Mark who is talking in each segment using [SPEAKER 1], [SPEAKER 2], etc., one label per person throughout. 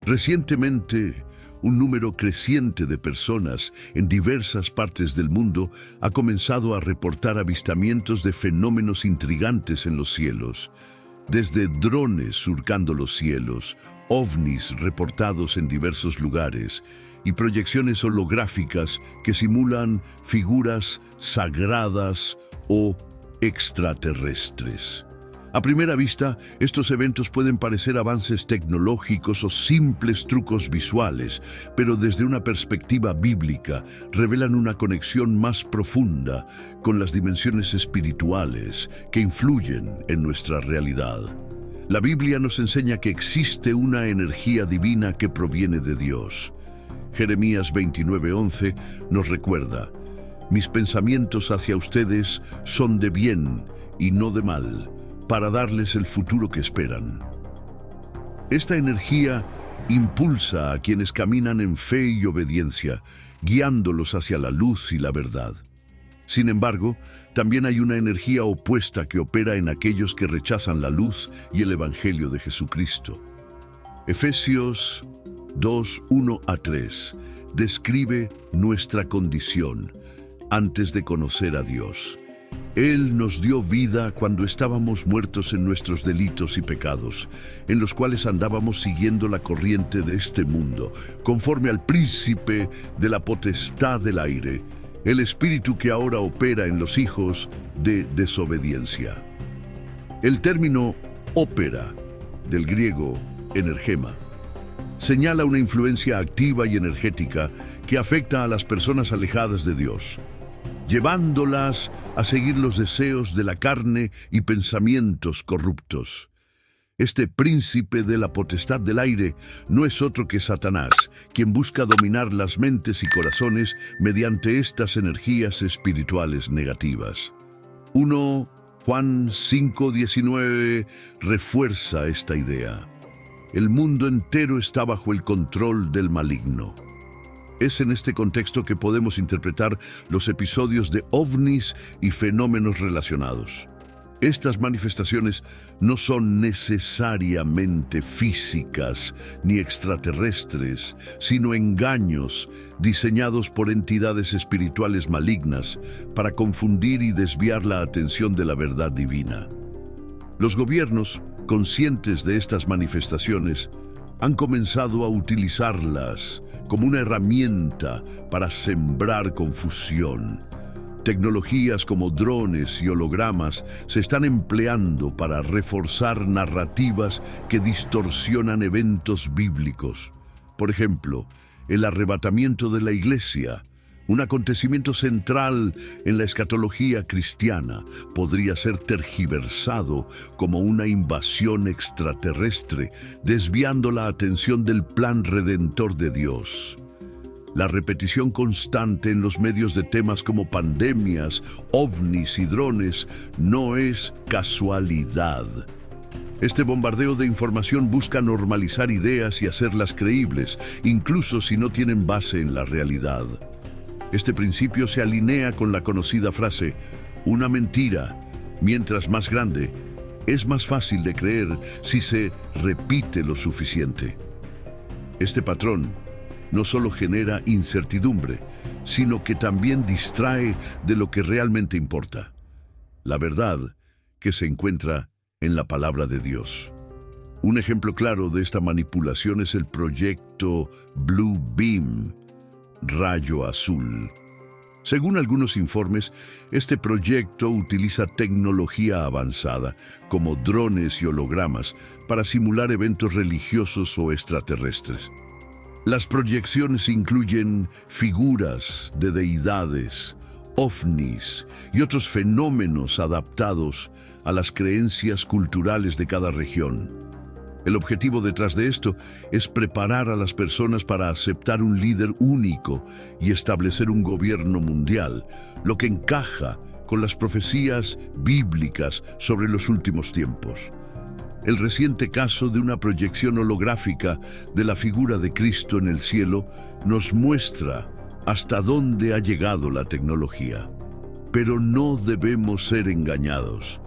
[SPEAKER 1] Recientemente, un número creciente de personas en diversas partes del mundo ha comenzado a reportar avistamientos de fenómenos intrigantes en los cielos, desde drones surcando los cielos, ovnis reportados en diversos lugares y proyecciones holográficas que simulan figuras sagradas o extraterrestres. A primera vista, estos eventos pueden parecer avances tecnológicos o simples trucos visuales, pero desde una perspectiva bíblica revelan una conexión más profunda con las dimensiones espirituales que influyen en nuestra realidad. La Biblia nos enseña que existe una energía divina que proviene de Dios. Jeremías 29:11 nos recuerda: «Mis pensamientos hacia ustedes son de bien y no de mal, para darles el futuro que esperan». Esta energía impulsa a quienes caminan en fe y obediencia, guiándolos hacia la luz y la verdad. Sin embargo, también hay una energía opuesta que opera en aquellos que rechazan la luz y el Evangelio de Jesucristo. Efesios 2:1-3 describe nuestra condición antes de conocer a Dios. Él nos dio vida cuando estábamos muertos en nuestros delitos y pecados, en los cuales andábamos siguiendo la corriente de este mundo, conforme al príncipe de la potestad del aire, el espíritu que ahora opera en los hijos de desobediencia. El término ópera, del griego energema, señala una influencia activa y energética que afecta a las personas alejadas de Dios, llevándolas a seguir los deseos de la carne y pensamientos corruptos. Este príncipe de la potestad del aire no es otro que Satanás, quien busca dominar las mentes y corazones mediante estas energías espirituales negativas. 1 Juan 5:19 refuerza esta idea. El mundo entero está bajo el control del maligno. Es en este contexto que podemos interpretar los episodios de ovnis y fenómenos relacionados. Estas manifestaciones no son necesariamente físicas ni extraterrestres, sino engaños diseñados por entidades espirituales malignas para confundir y desviar la atención de la verdad divina. Los gobiernos, conscientes de estas manifestaciones, han comenzado a utilizarlas como una herramienta para sembrar confusión. Tecnologías como drones y hologramas se están empleando para reforzar narrativas que distorsionan eventos bíblicos. Por ejemplo, el arrebatamiento de la iglesia, un acontecimiento central en la escatología cristiana, podría ser tergiversado como una invasión extraterrestre, desviando la atención del plan redentor de Dios. La repetición constante en los medios de temas como pandemias, ovnis y drones no es casualidad. Este bombardeo de información busca normalizar ideas y hacerlas creíbles, incluso si no tienen base en la realidad. Este principio se alinea con la conocida frase: una mentira, mientras más grande, es más fácil de creer si se repite lo suficiente. Este patrón no solo genera incertidumbre, sino que también distrae de lo que realmente importa: la verdad que se encuentra en la palabra de Dios. Un ejemplo claro de esta manipulación es el proyecto Blue Beam, rayo azul. Según algunos informes, este proyecto utiliza tecnología avanzada, como drones y hologramas, para simular eventos religiosos o extraterrestres. Las proyecciones incluyen figuras de deidades, ovnis y otros fenómenos adaptados a las creencias culturales de cada región. El objetivo detrás de esto es preparar a las personas para aceptar un líder único y establecer un gobierno mundial, lo que encaja con las profecías bíblicas sobre los últimos tiempos. El reciente caso de una proyección holográfica de la figura de Cristo en el cielo nos muestra hasta dónde ha llegado la tecnología. Pero no debemos ser engañados.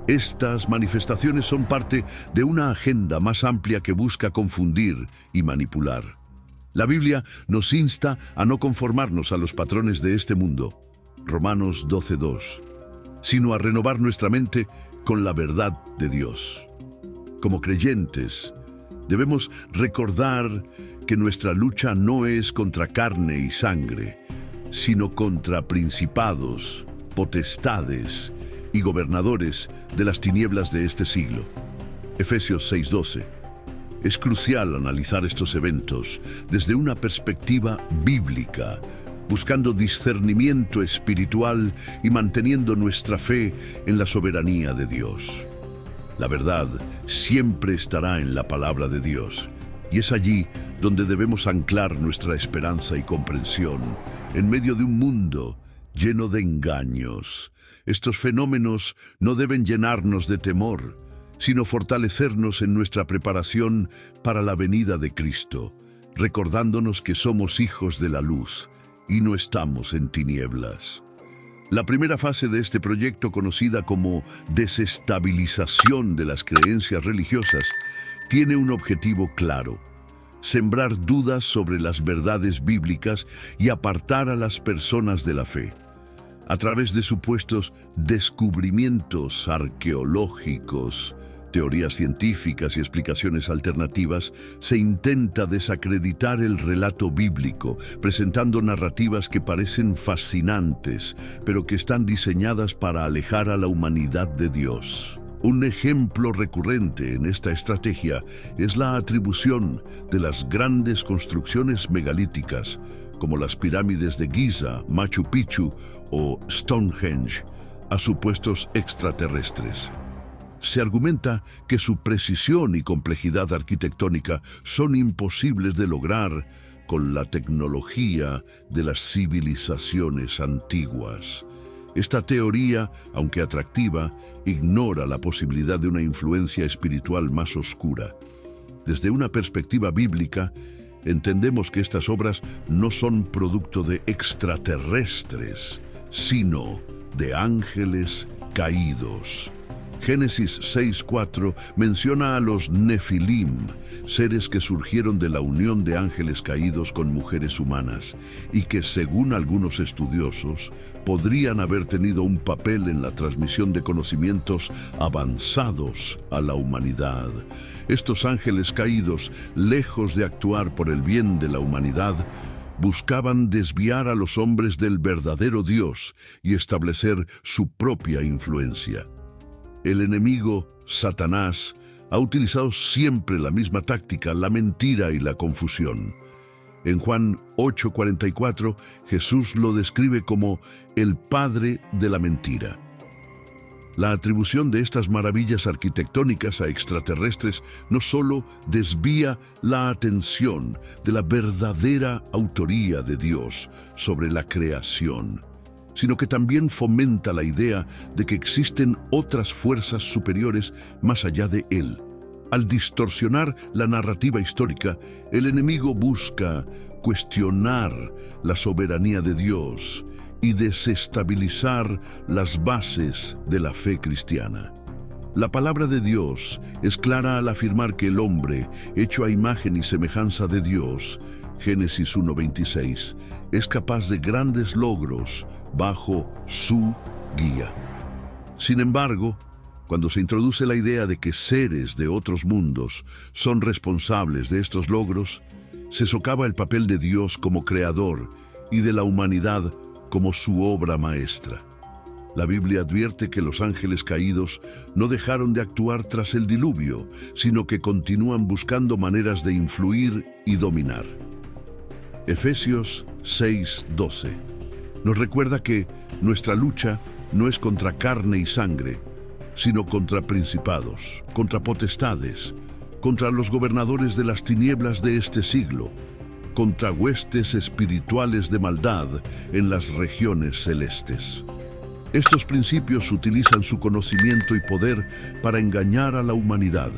[SPEAKER 1] Estas manifestaciones son parte de una agenda más amplia que busca confundir y manipular. La Biblia nos insta a no conformarnos a los patrones de este mundo, Romanos 12:2, sino a renovar nuestra mente con la verdad de Dios. Como creyentes, debemos recordar que nuestra lucha no es contra carne y sangre, sino contra principados, potestades y gobernadores de las tinieblas de este siglo. Efesios 6:12. Es crucial analizar estos eventos desde una perspectiva bíblica, buscando discernimiento espiritual y manteniendo nuestra fe en la soberanía de Dios. La verdad siempre estará en la palabra de Dios, y es allí donde debemos anclar nuestra esperanza y comprensión, en medio de un mundo lleno de engaños. Estos fenómenos no deben llenarnos de temor, sino fortalecernos en nuestra preparación para la venida de Cristo, recordándonos que somos hijos de la luz y no estamos en tinieblas. La primera fase de este proyecto, conocida como desestabilización de las creencias religiosas, tiene un objetivo claro: sembrar dudas sobre las verdades bíblicas y apartar a las personas de la fe. A través de supuestos descubrimientos arqueológicos, teorías científicas y explicaciones alternativas, se intenta desacreditar el relato bíblico, presentando narrativas que parecen fascinantes, pero que están diseñadas para alejar a la humanidad de Dios. Un ejemplo recurrente en esta estrategia es la atribución de las grandes construcciones megalíticas, como las pirámides de Giza, Machu Picchu o Stonehenge, a supuestos extraterrestres. Se argumenta que su precisión y complejidad arquitectónica son imposibles de lograr con la tecnología de las civilizaciones antiguas. Esta teoría, aunque atractiva, ignora la posibilidad de una influencia espiritual más oscura. Desde una perspectiva bíblica, entendemos que estas obras no son producto de extraterrestres, sino de ángeles caídos. Génesis 6:4 menciona a los Nefilim, seres que surgieron de la unión de ángeles caídos con mujeres humanas, y que, según algunos estudiosos, podrían haber tenido un papel en la transmisión de conocimientos avanzados a la humanidad. Estos ángeles caídos, lejos de actuar por el bien de la humanidad, buscaban desviar a los hombres del verdadero Dios y establecer su propia influencia. El enemigo, Satanás, ha utilizado siempre la misma táctica: la mentira y la confusión. En Juan 8:44, Jesús lo describe como el padre de la mentira. La atribución de estas maravillas arquitectónicas a extraterrestres no solo desvía la atención de la verdadera autoría de Dios sobre la creación, sino que también fomenta la idea de que existen otras fuerzas superiores más allá de Él. Al distorsionar la narrativa histórica, el enemigo busca cuestionar la soberanía de Dios y desestabilizar las bases de la fe cristiana. La palabra de Dios es clara al afirmar que el hombre, hecho a imagen y semejanza de Dios, Génesis 1:26, es capaz de grandes logros bajo su guía. Sin embargo, cuando se introduce la idea de que seres de otros mundos son responsables de estos logros, se socava el papel de Dios como creador y de la humanidad como su obra maestra. La Biblia advierte que los ángeles caídos no dejaron de actuar tras el diluvio, sino que continúan buscando maneras de influir y dominar. Efesios 6:12 nos recuerda que nuestra lucha no es contra carne y sangre, sino contra principados, contra potestades, contra los gobernadores de las tinieblas de este siglo, contra huestes espirituales de maldad en las regiones celestes. Estos principios utilizan su conocimiento y poder para engañar a la humanidad,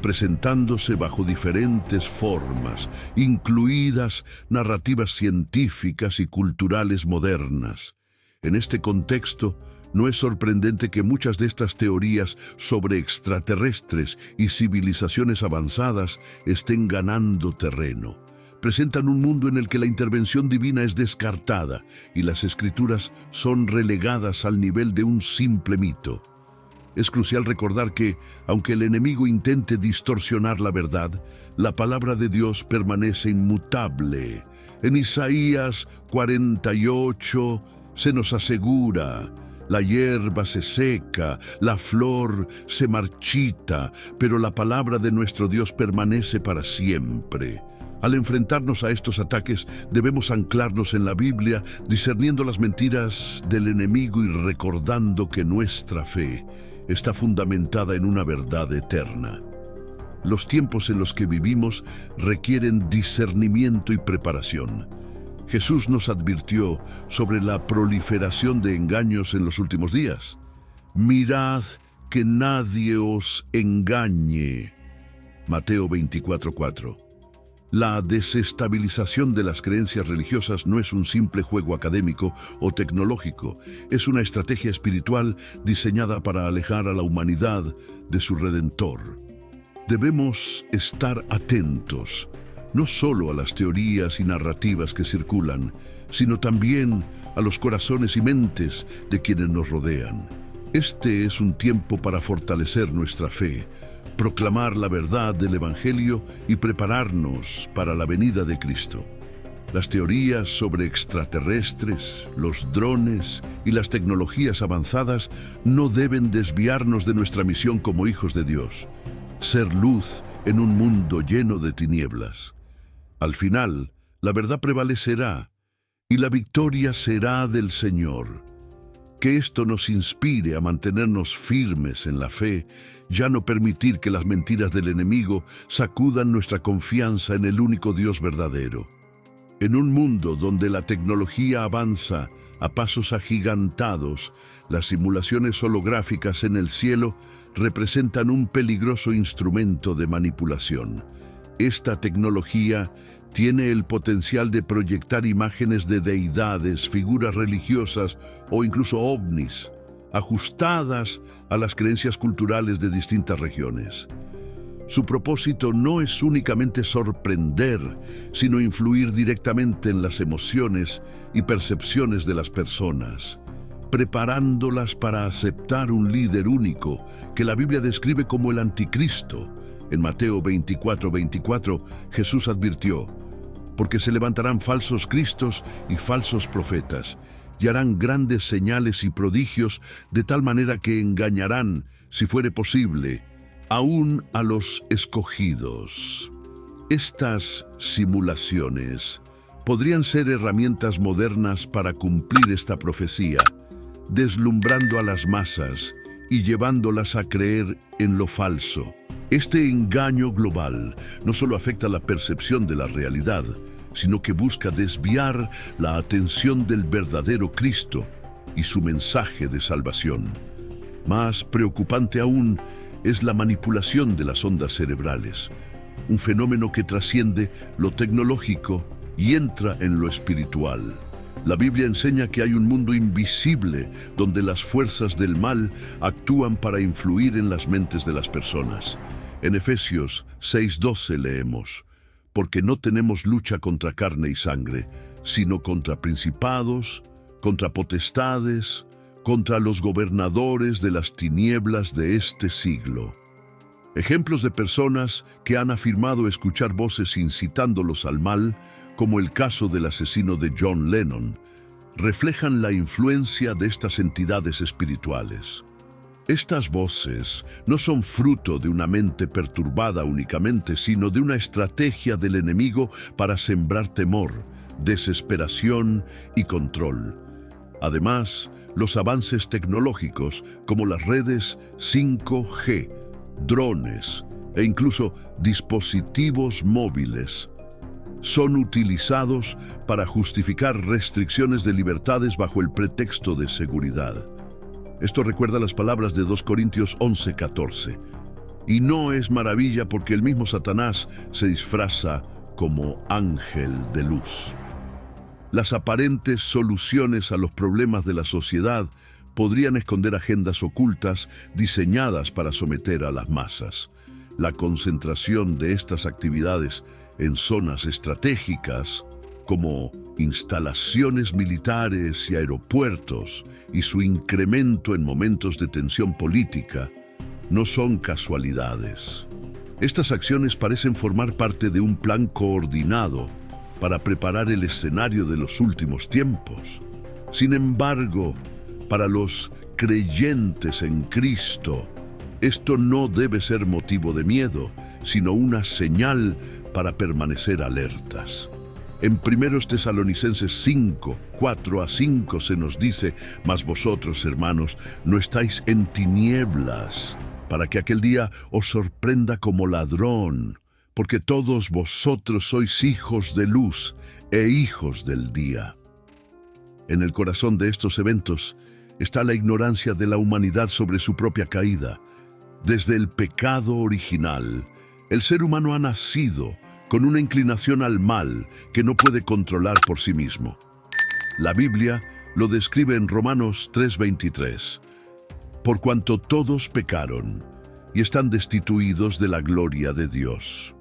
[SPEAKER 1] presentándose bajo diferentes formas, incluidas narrativas científicas y culturales modernas. En este contexto, No es sorprendente que muchas de estas teorías sobre extraterrestres y civilizaciones avanzadas estén ganando terreno. Presentan un mundo en el que la intervención divina es descartada y las escrituras son relegadas al nivel de un simple mito. Es crucial recordar que, aunque el enemigo intente distorsionar la verdad, la palabra de Dios permanece inmutable. En Isaías 48 se nos asegura: la hierba se seca, la flor se marchita, pero la palabra de nuestro Dios permanece para siempre. Al enfrentarnos a estos ataques, debemos anclarnos en la Biblia, discerniendo las mentiras del enemigo y recordando que nuestra fe está fundamentada en una verdad eterna. Los tiempos en los que vivimos requieren discernimiento y preparación. Jesús nos advirtió sobre la proliferación de engaños en los últimos días. Mirad que nadie os engañe. Mateo 24:4. La desestabilización de las creencias religiosas no es un simple juego académico o tecnológico, es una estrategia espiritual diseñada para alejar a la humanidad de su Redentor. Debemos estar atentos, no solo a las teorías y narrativas que circulan, sino también a los corazones y mentes de quienes nos rodean. Este es un tiempo para fortalecer nuestra fe, proclamar la verdad del Evangelio y prepararnos para la venida de Cristo. Las teorías sobre extraterrestres, los drones y las tecnologías avanzadas no deben desviarnos de nuestra misión como hijos de Dios: ser luz en un mundo lleno de tinieblas. Al final, la verdad prevalecerá y la victoria será del Señor. Que esto nos inspire a mantenernos firmes en la fe, ya no permitir que las mentiras del enemigo sacudan nuestra confianza en el único Dios verdadero. En un mundo donde la tecnología avanza a pasos agigantados, las simulaciones holográficas en el cielo representan un peligroso instrumento de manipulación. Esta tecnología tiene el potencial de proyectar imágenes de deidades, figuras religiosas o incluso ovnis, ajustadas a las creencias culturales de distintas regiones. Su propósito no es únicamente sorprender, sino influir directamente en las emociones y percepciones de las personas, preparándolas para aceptar un líder único que la Biblia describe como el Anticristo. En Mateo 24:24, Jesús advirtió: porque se levantarán falsos cristos y falsos profetas, y harán grandes señales y prodigios, de tal manera que engañarán, si fuere posible, aún a los escogidos. Estas simulaciones podrían ser herramientas modernas para cumplir esta profecía, deslumbrando a las masas y llevándolas a creer en lo falso. Este engaño global no solo afecta la percepción de la realidad, sino que busca desviar la atención del verdadero Cristo y su mensaje de salvación. Más preocupante aún es la manipulación de las ondas cerebrales, un fenómeno que trasciende lo tecnológico y entra en lo espiritual. La Biblia enseña que hay un mundo invisible donde las fuerzas del mal actúan para influir en las mentes de las personas. En Efesios 6:12 leemos: porque no tenemos lucha contra carne y sangre, sino contra principados, contra potestades, contra los gobernadores de las tinieblas de este siglo. Ejemplos de personas que han afirmado escuchar voces incitándolos al mal, como el caso del asesino de John Lennon, reflejan la influencia de estas entidades espirituales. Estas voces no son fruto de una mente perturbada únicamente, sino de una estrategia del enemigo para sembrar temor, desesperación y control. Además, los avances tecnológicos, como las redes 5G, drones e incluso dispositivos móviles, son utilizados para justificar restricciones de libertades bajo el pretexto de seguridad. Esto recuerda las palabras de 2 Corintios 11:14. Y no es maravilla porque el mismo Satanás se disfraza como ángel de luz. Las aparentes soluciones a los problemas de la sociedad podrían esconder agendas ocultas diseñadas para someter a las masas. La concentración de estas actividades en zonas estratégicas, como instalaciones militares y aeropuertos, y su incremento en momentos de tensión política, no son casualidades. Estas acciones parecen formar parte de un plan coordinado para preparar el escenario de los últimos tiempos. Sin embargo, para los creyentes en Cristo, esto no debe ser motivo de miedo, sino una señal para permanecer alertas. En 1 Tesalonicenses 5, 4-5 se nos dice: «Mas vosotros, hermanos, no estáis en tinieblas, para que aquel día os sorprenda como ladrón, porque todos vosotros sois hijos de luz e hijos del día». En el corazón de estos eventos está la ignorancia de la humanidad sobre su propia caída. Desde el pecado original, el ser humano ha nacido con una inclinación al mal que no puede controlar por sí mismo. La Biblia lo describe en Romanos 3:23. «Por cuanto todos pecaron y están destituidos de la gloria de Dios».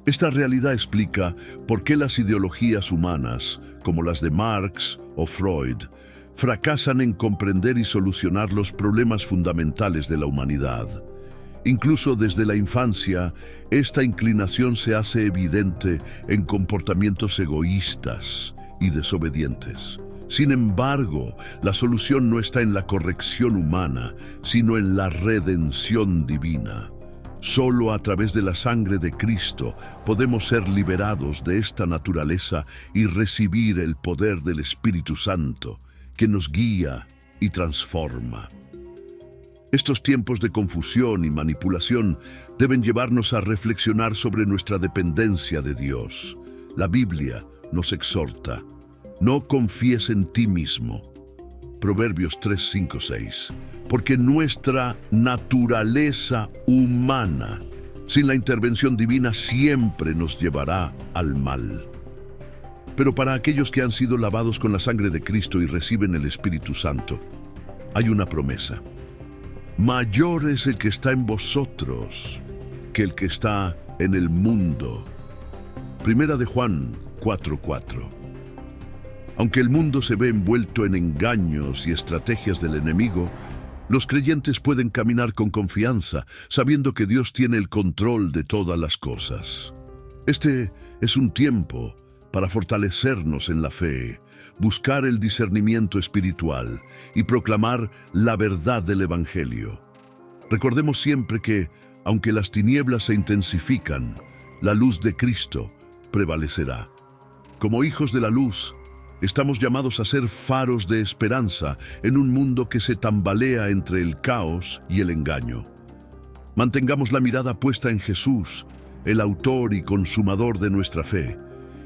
[SPEAKER 1] Esta realidad explica por qué las ideologías humanas, como las de Marx o Freud, fracasan en comprender y solucionar los problemas fundamentales de la humanidad. Incluso desde la infancia, esta inclinación se hace evidente en comportamientos egoístas y desobedientes. Sin embargo, la solución no está en la corrección humana, sino en la redención divina. Solo a través de la sangre de Cristo podemos ser liberados de esta naturaleza y recibir el poder del Espíritu Santo, que nos guía y transforma. Estos tiempos de confusión y manipulación deben llevarnos a reflexionar sobre nuestra dependencia de Dios. La Biblia nos exhorta: «No confíes en ti mismo». Proverbios 3, 5, 6. Porque nuestra naturaleza humana, sin la intervención divina, siempre nos llevará al mal. Pero para aquellos que han sido lavados con la sangre de Cristo y reciben el Espíritu Santo, hay una promesa: «Mayor es el que está en vosotros que el que está en el mundo». Primera de Juan 4:4. Aunque el mundo se ve envuelto en engaños y estrategias del enemigo, los creyentes pueden caminar con confianza, sabiendo que Dios tiene el control de todas las cosas. Este es un tiempo para fortalecernos en la fe, buscar el discernimiento espiritual y proclamar la verdad del Evangelio. Recordemos siempre que, aunque las tinieblas se intensifican, la luz de Cristo prevalecerá. Como hijos de la luz, estamos llamados a ser faros de esperanza en un mundo que se tambalea entre el caos y el engaño. Mantengamos la mirada puesta en Jesús, el autor y consumador de nuestra fe,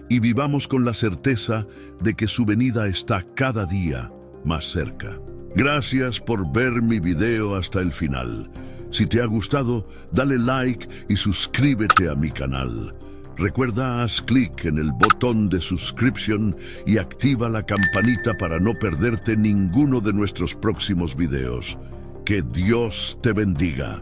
[SPEAKER 1] y vivamos con la certeza de que su venida está cada día más cerca. Gracias por ver mi video hasta el final. Si te ha gustado, dale like y suscríbete a mi canal. Recuerda, haz clic en el botón de suscripción y activa la campanita para no perderte ninguno de nuestros próximos videos. Que Dios te bendiga.